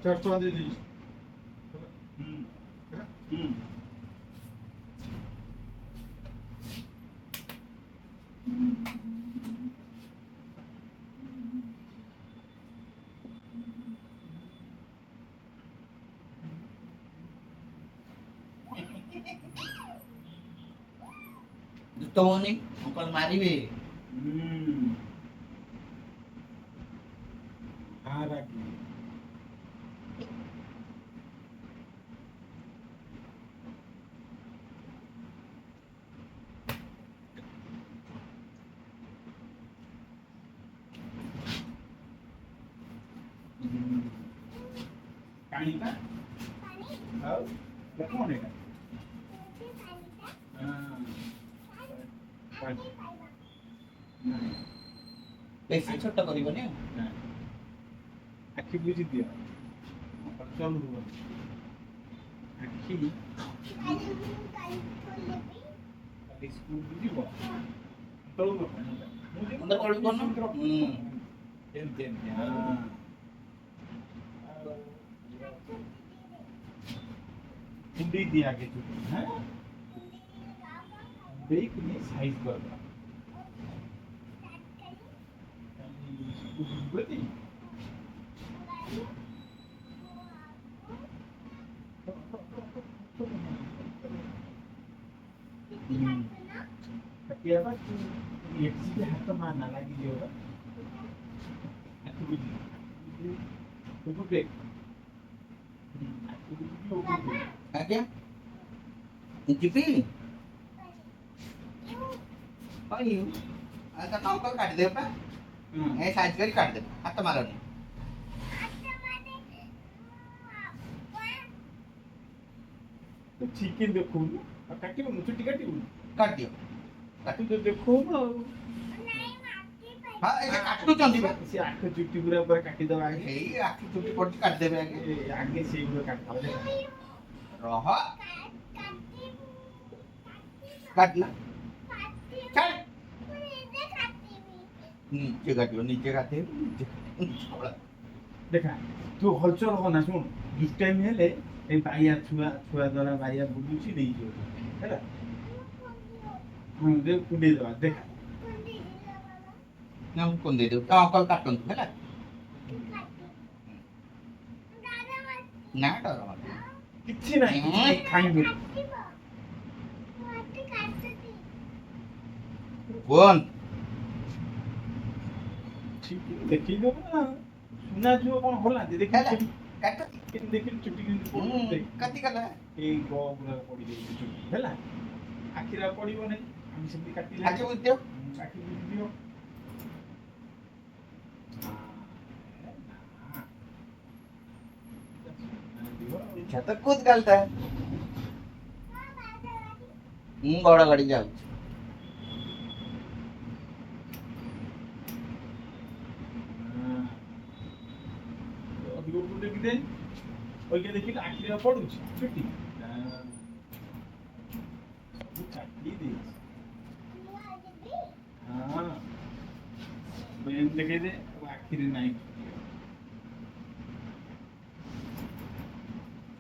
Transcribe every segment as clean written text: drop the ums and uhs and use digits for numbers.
50 ଟଙ୍କା ଦେଇ ଦେଇଛି। तो होनी अंकल मारी भी हाँ राखी पानी का और कौन है बेसी छोटा करबनी आखि बुझी दिया चल आखि स्कूल बुझीब तळु अंदर कॉल करना कुंडी दिया के हैं देख नहीं साइज कर बड़ी क्या बात एक चीज हाथ मारना लगी जो तो देख आज्ञा जीपी आयु आता नौकर काट दे पा ए साइज करी काट दे हाथ मारो नहीं तो चिकन देखो काटी चुटी काटी काट दियो काटी तो देखो हां ए काटू चंदी बा से आठ चुटी पूरा पर काटी दवा आगे ए आखी चुटी पड़ काट देबे आगे आगे से पूरा काट दवा रह काट ला चल नीचे काटियो नीचे काटे देखा तू हलचल हो ना सुन इस टाइम हेले ए बाया छुआ छुआ द्वारा बाया बुलुची नहीं जो हैला हम दे कुंडे दवा देखा हम कोन दे दो अंकल काटन हैला ना डर मत किछि नहीं खाएंगे कौन ठीक देखी दो ना सुना जो कौन होला दे देखी हैला काट किन देखी चुटी किन देख कति कला ए गो पूरा पड़ी गई चुटी हैला आखिरा पड़िबो नहीं हम सेमती काटी ले आके बुझ दियो आखि बुझ दियो छतर कूद गलता है बड़ा गाड़ी जाऊ अधिक कुंडे किदे ओके देखि आखिरा पडुछ छुट्टी चाटी दे हां बेन देखे दे आखिरी नहीं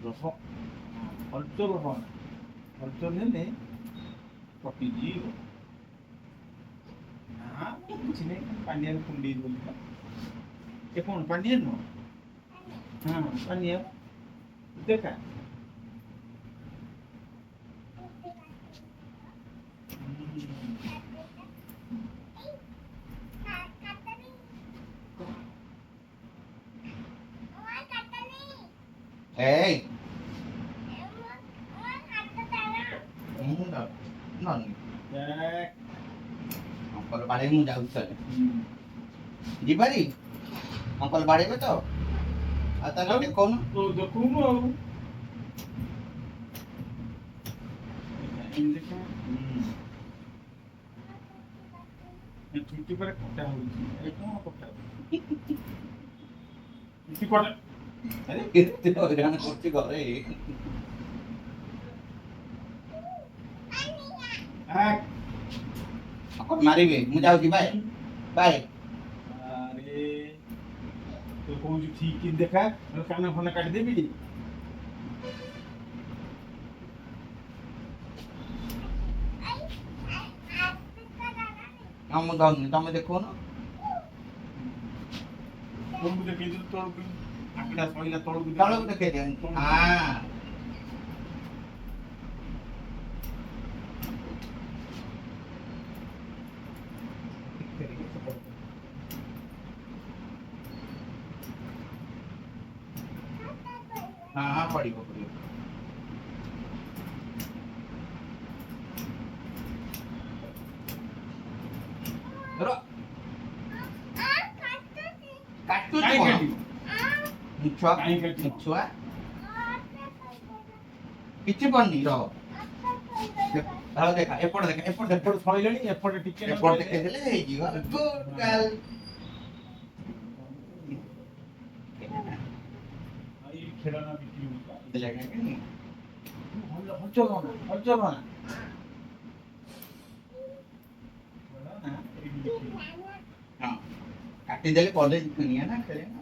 रह हलचल हो हलचल हेले पटी जीव हां कुछ नहीं पानी कुंडी बोलता ये कौन पानी नो हाँ पानी देखा Hey. Non. Uncle बाड़े में जाऊ चल जी बारी अंकल बाड़े में तो आता ना देखो ना तो देखो ना ये छुट्टी पर कटा हो ये कौन कटा इसी कोटा अरे कितने हरान करते घरे अंकल मारिबे मु जाऊ जी बाय बाय अरे तो କହୁଛି ଠିକ୍ ଦେଖା କାନ ଫାନ କାଟିଦେବି। ହଁ ମୁଁ ଧରୁନି, ତମେ ଦେଖୁନ। ତଳକୁ ଦେଖେଇଦେଲୁ, ତଳକୁ ଆଖିଟା ସଇଲା ତଳକୁ ତଳକୁ ଦେଖେଇ ଦିଅନି। ହଁ ହଁ ପଡ଼ିବ ପଡ଼ିବ। ର କାଟୁଛି କାଇଁ କଣ? କାଟିବ? ମିଛୁଆ କାଇଁ କାଟିବ? ମିଛୁଆ କିଛି ପଡନି। ରହ ଦେଖା ଏପଟେ ଦେଖା ଏପଟେ ଦେଖା। ଏପଟେ ସଇଲାଣି, ଏପଟେ ଟିକେ ଏପଟେ ଦେଖେଇଦେଲେ ହେଇଯିବ। Good girl. ଏଇ ଖେଳନା ବିକ୍ରି ହଉଛି। ଦେଲେ କାହିଁକି? ହଲଚଲ ହଁ କାଟିଦେଲେ କଲେଜ କିଣିଆ ନା ଖେଳେ ନା।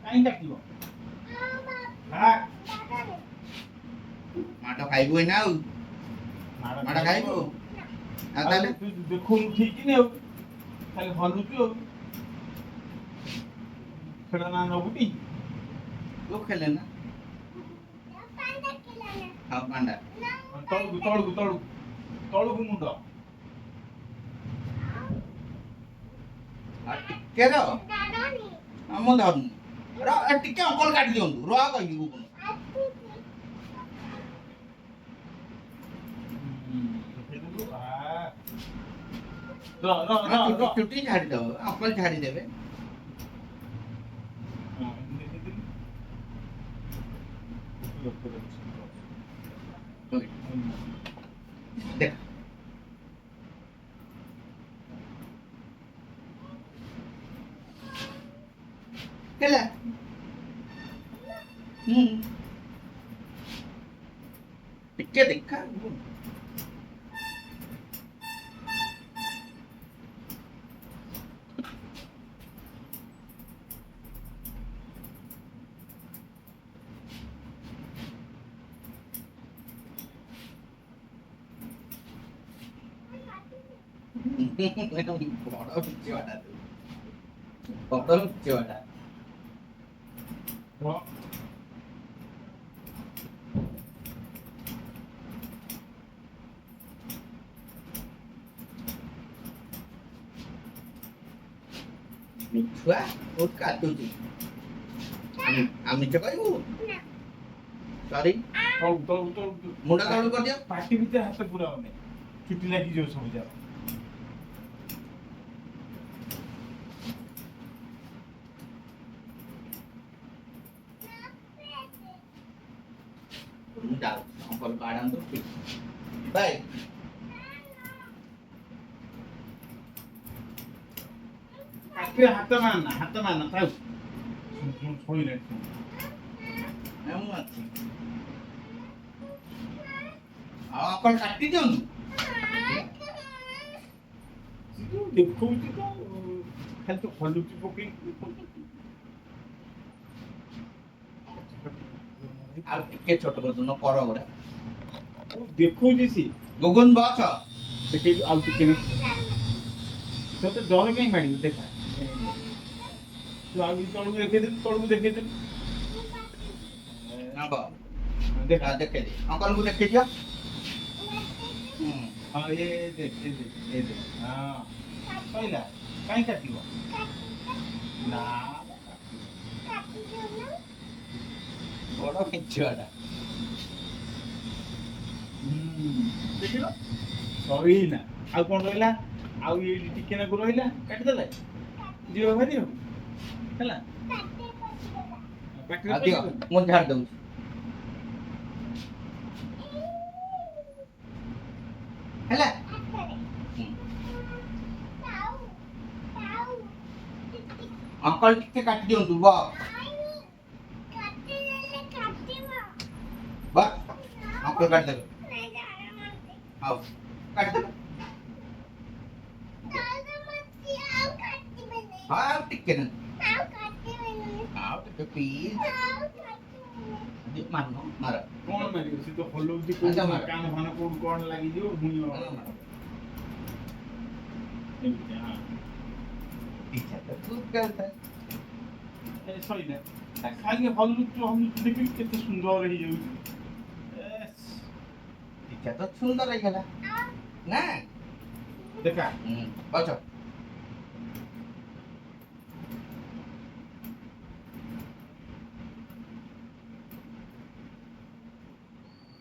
କାଇଁ କାଟିବ? ମାଡ଼ ଖାଇବୁ ଏଇନା ଆଉ। ମାଡ଼ ଖାଇବୁ ଆଉ ତାହେଲେ ଦେଖୁନୁ ଠିକ ନି ଆଉ ଖାଲି ହଲୁଛୁ ଆଉ। ଖେଳନା ନବୁଟି? ତୁ ଖେଳେ ନା। ହଁ ପାଣ୍ଡା। ତଳକୁ ତଳକୁ ତଳକୁ ତଳକୁ ମୁଣ୍ଡ। ଟିକେ ର। ମୁଁ ଧରୁନି। ର ଟିକେ ଅଙ୍କଲ କାଟି ଦିଅନ୍ତୁ। ର କହିବି ଗୁଗୁନ। ଚୁଟି ଝାଡ଼ିଦବ, ଅଙ୍କଲ ଝାଡ଼ିଦେବେ। ଦେଖ ହେଲା। ଟିକେ ଦେଖା। ବଡ଼ ମିଛୁଆଟା ତୁ। ବଡ଼ ମିଛୁଆଟା। ମିଛୁଆ ବହୁତ କାଟୁଛି। ମିଛ କହିବୁ? ସରି। ମୁଣ୍ଡ ତଳକୁ କରିଦିଅ। ପାଟି ଭିତରେ ହାତ ପୁରାଅନି, ଚୁଟି ଲାଗିଯିବ ସବୁ ଯାକ। ମୁଁ ଯାଉଛି ଅଙ୍କଲ ବାଡ଼ାନ୍ତୁ। ବାଇ। ପାଟିରେ ହାତ ମାରନା ଥାଉ। ଶୋଇଲାଣି। ମୁଁ ଅଛି। ଆଉ ଅଙ୍କଲ କାଟି ଦିଅନ୍ତୁ। ଦେଖଉଛି ତ ଖାଲି ତ ହଲୁଛି ପକେଇକି। ଆଉ ଟିକେ ଛୋଟ କରିଦଉନ କର ଗୁଡ଼ା। ଦେଖଉଛି ସିଏ। ଗୁଗୁନ ବସ। ଦେଖେଇ ଆଉ ଟିକେ ତତେ ଡର କାହିଁ ମାଡ଼ିବ? ଦେଖା ତୁ ଆଉ ତଳକୁ ଦେଖେଇଦେଲୁ। ନବ ଦେଖା ଦେଖେଇ ଦେ। ଅଙ୍କଲକୁ ଦେଖେଇ ଦିଅ। ହଁ ଏ ଦେଖ ହଁ ସଇଲା। କାହିଁ କାଟିବ? ନା ବଡ଼ ମିଛୁଆଟା। ଦେଖିଲ ସଇଲା। ଆଉ କଣ ରହିଲା? ଆଉ ଏଇଠି ଟିକେ ନାକୁ ରହିଲା, କାଟିଦେଲେ ଯିବ ଭାରି ଆଉ। ହେଲା ପାଟିରେ ଦିଅ ମୁଁ ଝାଡ଼ି ଦଉଛି। ହେଲା। ଅଙ୍କଲ ଟିକେ କାଟି ଦିଅନ୍ତୁ। ବା ଅଙ୍କଲ କାଟିଦେବେ। आओ काट दो आओ टिके ना आओ टिके प्लीज दीप मारनो मार କଣ ମାରିବ ସେ ତ ହଲଉଛି ଆଚ୍ଛା, ମାର। କାନ ଫାନ କୋଉଠି କଣ ଲାଗିଯିବ ପୁଣି ଏମିତି, ହଁ। इच्छा तो खूब करता है ଏ ସଇଲା ଖାଲି ହଲୁଛୁ ଦେଖିଲି କେତେ ସୁନ୍ଦର ହେଇଯାଉଛି ଏସ୍, इच्छा तो सुंदर है गला ना ଦେଖା बचो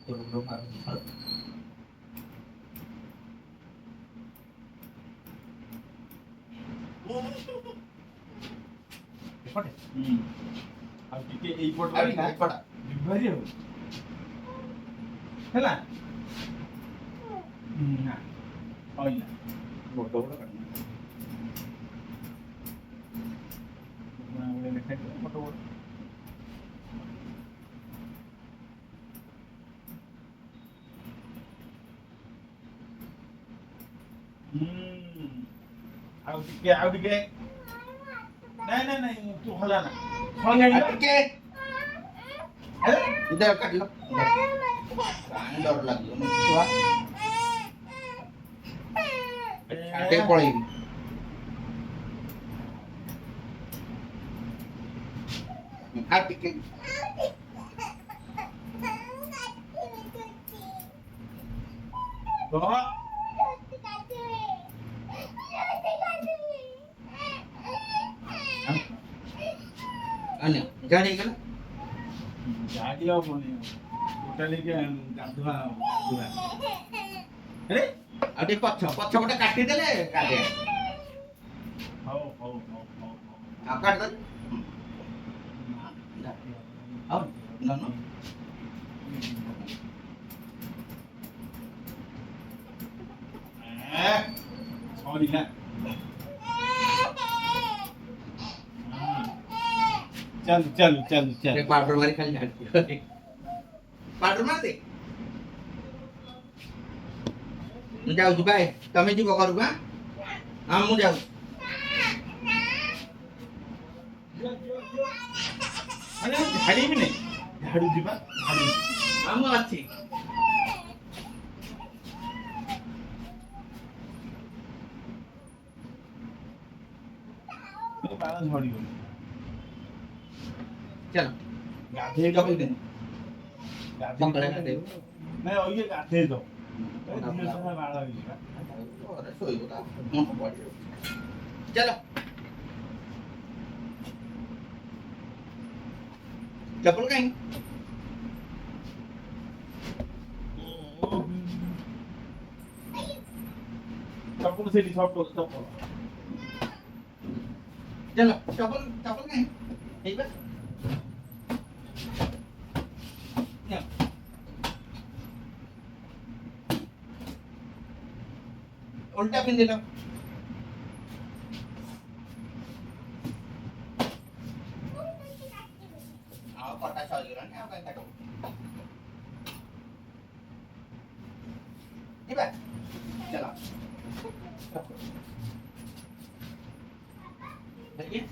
तो रो मारो एपटे ଆଉ ଟିକେ ଏଇପଟ अभी ना एपटा ଭାରି ହବ ହେଲା ନା ସଇଲା बड़ बड़ करना ଲେଖାଯିବ ଫଟୋ ବଡ଼ ଆଉ ଟିକେ ନାଇଁ ନାଇଁ ନାଇଁ ତୁ ହଲା ନା ସଇଲା के इधर काट लो कान डर लगियो छुआ छाटे पळेबी आ टिके ତ अन्य गाड़ी गला ଗାଡ଼ି ହବନି ଟୋଟାଲି ଗାଧୁଆ ଆରେ अटे पछ पछ गोटे काटी देले गाड़ी ହଉ ହଉ ହଉ ହଉ ହଉ आ काट दे आओ ना ना ସରିଲା ଚାଲୁ ଚାଲୁ ଚାଲୁ ଚାଲୁ एक पाउडर मारी खाली झाड़ पाउडर मार दे ମୁଁ ଯାଉଛି ବାଏ ତମେ ଯିବ ଘରକୁ ହଁ ମୁଁ ଯାଉଛି ଆରେ ଝାଡ଼ିବି ନାଇଁ ଝାଡ଼ୁ ଯିବା ଝାଡ଼ୁ ହଁ ମୁଁ ଅଛି ବାଳ ଝଡ଼ିବନି ଚାଲ ଗାଧେଇ ଚପଲ ପିନ୍ଧ ସକାଳେ ଗାଧେଇ ଗାଧେଇବୁ। ନାଇଁ ଅଇଏ ଗାଧେଇ ଦବ ଦିନ ସାରା ବାଳ ହେଇଯିବା ଘରେ ଶୋଇବୁ ତ ମନ ପଡ଼ିବ ଚାଲ ଚପଲ କାହିଁ ଚପଲ ସେଠି ଚପଲ ଚପଲ ଚାଲ ଚପଲ ଚପଲ କାହିଁ ହେଇବା उल्टा पिंदिल आओ कटा चल गला ने आओ काई काटो ଯିବା चलो देखिए